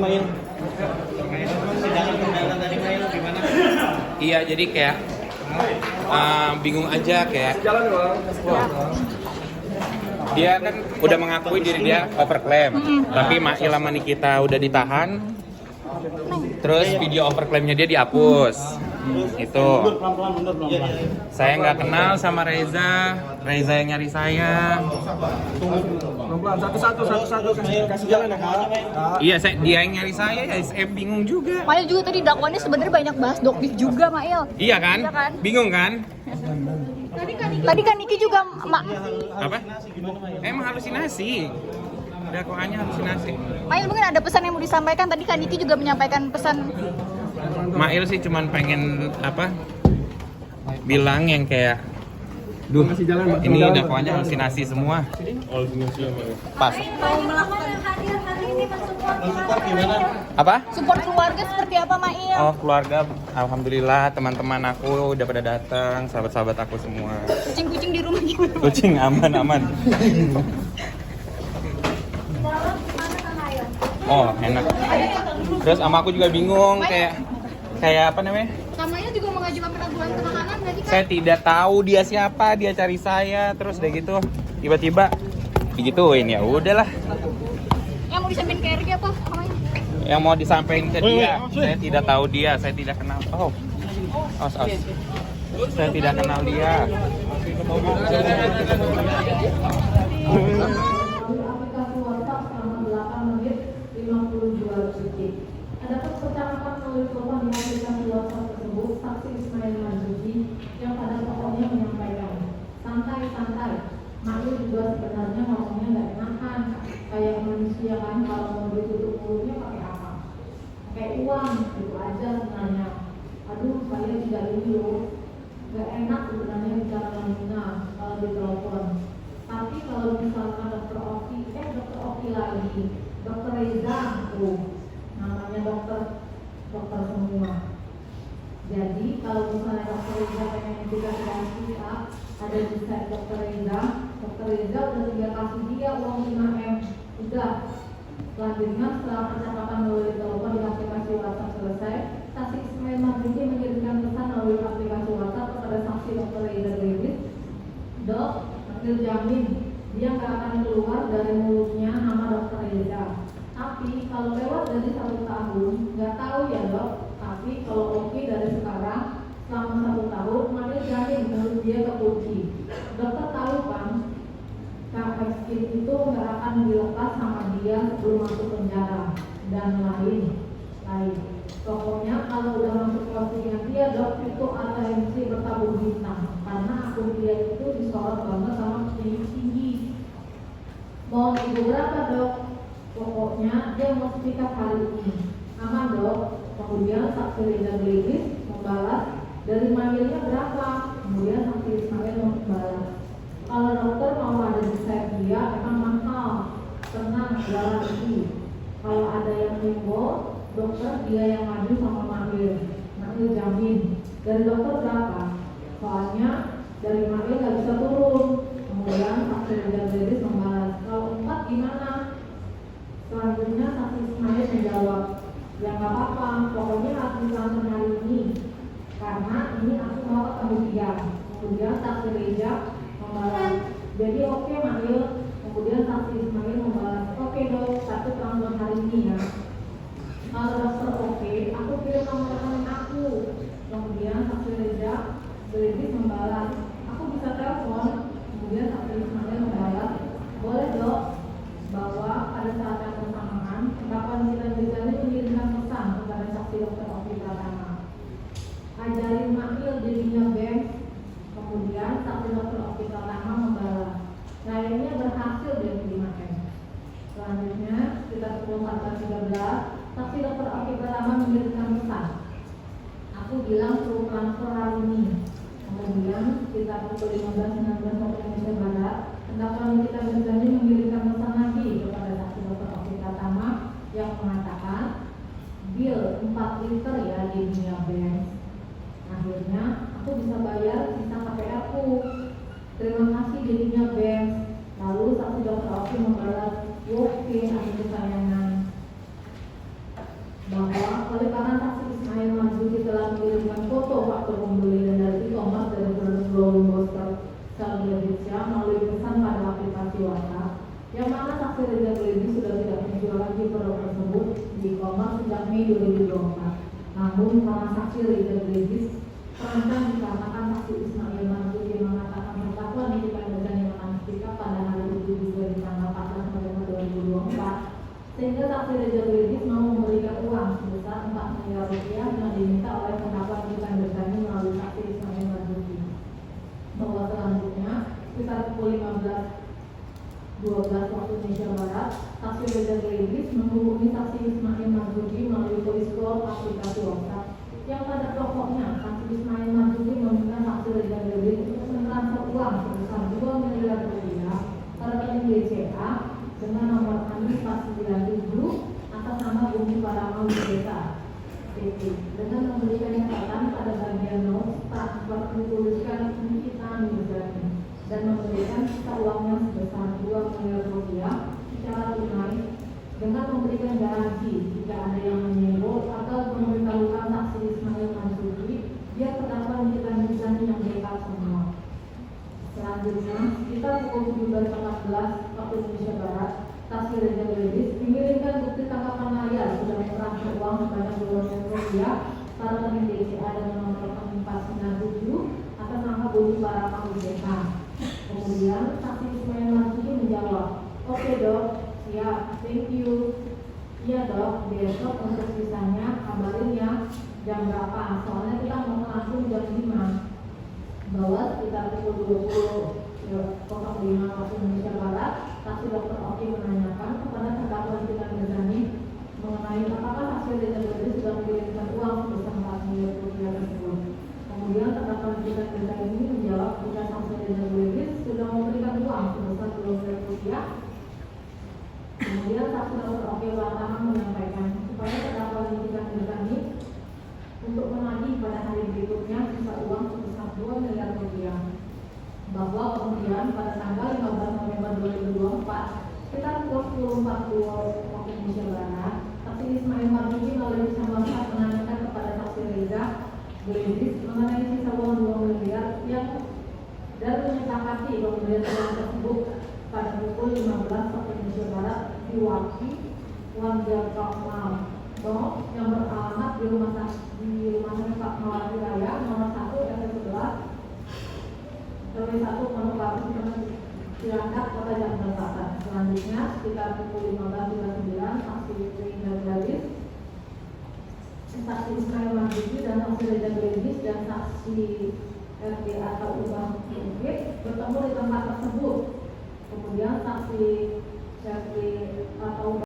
Mail. Sidangan perdana tadi Mail gimana? Iya, jadi kayak bingung aja kayak dia kan udah mengakui diri dia overclaim, tapi Mail sama Nikita udah ditahan. Terus video overclaimnya dia dihapus. Itu. Pelan-pelan mundur pelan-pelan. Saya nggak kenal sama Reza yang nyari saya. Pelan-pelan, satu-satu kasih jalan ya kak. Iya, dia yang nyari saya, ya saya bingung juga. Mail juga tadi dakwaannya sebenarnya banyak bahas Dokdik juga, Mail. Iya kan? Iya kan? Bingung kan? Tadi kan Niki juga Apa? Emang halusinasi. Dakwaannya halusinasi. Mail mungkin ada pesan yang mau disampaikan. Tadi kan Niki juga menyampaikan pesan. Mail sih cuman pengen bilang yang kayak duh, ini dakwaannya halusinasi semua. Pas. Mau melakukan hadir hari ini Support gimana? Apa? support keluarga seperti apa, Mail? Oh, keluarga, alhamdulillah teman-teman aku udah pada datang, sahabat-sahabat aku semua. Kucing-kucing di rumah gimana? Kucing aman. Oh, enak. Terus sama aku juga bingung kayak apa namanya? Samanya juga mengajukan penangguhan penahanan nggak sih, Kak? Saya tidak tahu dia siapa, dia cari saya, terus udah gitu tiba-tiba digituin, ya udahlah. Yang mau disampaikan ke RG apa? Namanya? Yang mau disampaikan ke dia, saya tidak tahu dia, saya tidak kenal. Oh, os. Saya tidak kenal dia. Aplikasi WhatsApp selama 8 menit 52 detik. Adapun percakapan melalui telepon di aplikasi WhatsApp tersebut, saksi Ismail Marzuki yang pada pokoknya menyampaikan, santai. Mail juga sebenarnya ngomongnya nggak enakan, kayak manusia kan kalau mau ditutup mulutnya pakai apa? Pakai uang, itu aja sebenarnya. Aduh, saya tidak ini loh, nggak enak sebenarnya bicara nominal kalau di telepon. Tapi kalau misalkan dokter Oki lagi, dokter Reza tuh, namanya dokter semua. Jadi kalau misalnya dokter Reza pengen juga kasih ada di site dokter Reza udah 3 kasih dia uang 5M, udah. Selanjutnya setelah percakapan melalui telepon di aplikasi WhatsApp selesai, saksi Ismail Marzuki mengirimkan pesan melalui aplikasi WhatsApp kepada saksi dokter Reza Davis, Dok, Ambil jamin dia nggak akan keluar dari mulutnya nama dokter Reza. Tapi kalau lewat dari 1 tahun, nggak tahu ya dok. Tapi kalau oke dari sekarang selama 1 tahun, Ambil jamin mulut dia kekunci. Dokter tahu kan, KXKID itu nggak akan dilepas sama dia sebelum masuk penjara dan lain. Pokoknya kalau udah masuk postingan dia dok itu atensi bertabur bintang karena akun dia itu disorot banget sama tinggi. Mau ibu berapa dok? Pokoknya dia mau sepikat hari ini. Aman dok. Kemudian saksi Reza Davis membalas dari mailnya berapa? Kemudian saksi Ismail membalas. Kalau dokter mau ada di site dia emang mahal. Tenang, garansi. Kalau ada yang info dokter dia yang maju sama Mail jamin. Dari dokter berapa? Soalnya dari Mail nggak bisa turun. Kemudian saksi Reza Davis membalas, kalau 4 gimana? Selanjutnya saksi Ismail menjawab, ya nggak apa-apa, pokoknya harus dilakukan hari ini karena ini aku mau ketemu dia. Kemudian saksi Reza membalas, jadi oke Mail. Kemudian saksi Ismail membalas, oke dok, satu langsung hari ini ya. Kalau dokter oke, aku kirim nomor rekening aku. Kemudian saksi Reza Davis membalas, aku bisa telepon. Kemudian saksi Ismail membalas, boleh dok, bahwa pada saat yang bersamaan terdakwa Nikita Mirzani mengirimkan pesan kepada saksi dokter Oki Pratama, ajarin Mail jadinya bank. Kemudian saksi dokter Oki Pratama membalas, kayaknya berhasil dia dimakan. Selanjutnya sekitar pukul 14.13 saksi dokter Oki Pratama mengirimkan pesan, aku bilang suruh transfer hari ini. Kemudian sekitar pukul 15.19 waktu Indonesia Barat, terdakwa Nikita Mirzani mengirimkan pesan lagi kepada saksi dokter Oki Pratama yang mengatakan, bill 4 liter ya di dunia bank. Akhirnya aku bisa bayar sisa KPR aku. Terima kasih jadinya bank. Lalu saksi dokter Oki membalas, oke, aku kesayangan. bahwa oleh karena saksi Ismail Marzuki telah mengirimkan foto faktur pembelian dari e-commerce dari produk Glowing Booster Indonesia melalui pesan pada aplikasi WhatsApp, yang mana saksi Reza Gledi sudah tidak menjual lagi produk tersebut di e-commerce sejak Mei 2024. Namun karena saksi Reza Gledi terancam dikarenakan saksi Ismail Marzuki mengatakan terdakwa Nikita Mirzani Mahardika pada hari itu juga di tanggal 14 November 2024, sehingga saksi Reza Gledi mau memberikan uang sebesar 4 miliar rupiah yang diminta oleh terdakwa Nikita Mirzani melalui saksi Ismail Marzuki. Bahwa selanjutnya sekitar pukul 15.12 waktu Indonesia Barat, saksi Reza Gledi menghubungi saksi Ismail Marzuki melalui voice call aplikasi WhatsApp, yang pada pokoknya saksi Ismail Marzuki meminta saksi Reza Gledi untuk mentransfer uang sebesar 2 miliar rupiah ke rekening BCA dengan nomor NIK 497 atas nama Bumi Parama Desa PT, dengan memberikan catatan pada bagian notes transfer dituliskan Nikita Mirzani dan memberikan sisa uangnya sebesar 2 miliar rupiah secara tunai, dengan memberikan garansi jika ada yang menyebut atau memberitahukan saksi Ismail Marzuki dia terdakwa Nikita Mirzani yang backup semua. Selanjutnya, sekitar pukul 17.14 waktu Indonesia Barat, saksi Reza Gledi mengirimkan bukti tangkapan layar sudah mentransfer uang sebanyak 2 miliar rupiah pada rekening BCA dengan nomor rekening 497 atas nama Bumi Parama Desa. Kemudian saksi Ismail Marzuki menjawab, "Oke dok, siap, thank you. Iya dok, besok untuk sisanya kabarin ya jam berapa, soalnya kita mau langsung jam 5. Bahwa sekitar pukul 20.05 waktu Indonesia Barat, saksi Dr. Oki menanyakan kepada terdakwa Nikita Mirzani mengenai apakah saksi Reza Gledi sudah mengirimkan uang sebesar 4 miliar rupiah tersebut. Kemudian terdakwa Nikita Mirzani ini menjawab jika saksi Reza Gledi sudah memberikan uang sebesar 2 miliar rupiah. Kemudian saksi Dr. Oki Wartaman menyampaikan supaya terdakwa Nikita Mirzani untuk menagih pada hari berikutnya sisa uang sebesar 2 miliar rupiah. Bahwa kemudian pada tanggal 15 November 2024, sekitar pukul 10.40 waktu Indonesia Barat, saksi Ismail Marzuki melalui pesan WhatsApp menanyakan kepada saksi Reza Gledi mengenai sisa uang 2 miliar yang dan menyepakati pemberian uang tersebut pada pukul 15 waktu Indonesia Barat di Waki Wanja Kapmal yang beralamat di rumah sakit Fatmawati Raya nomor 1 RT 11 RW 1 Manokwari Cilandak Kota Jakarta Selatan. Selanjutnya sekitar pukul 15.09 saksi Reza Gledi, saksi Ismail Marzuki dan saksi Reza Gledi dan saksi RD atau Ubah Bukit bertemu di tempat tersebut. Kemudian saksi RD atau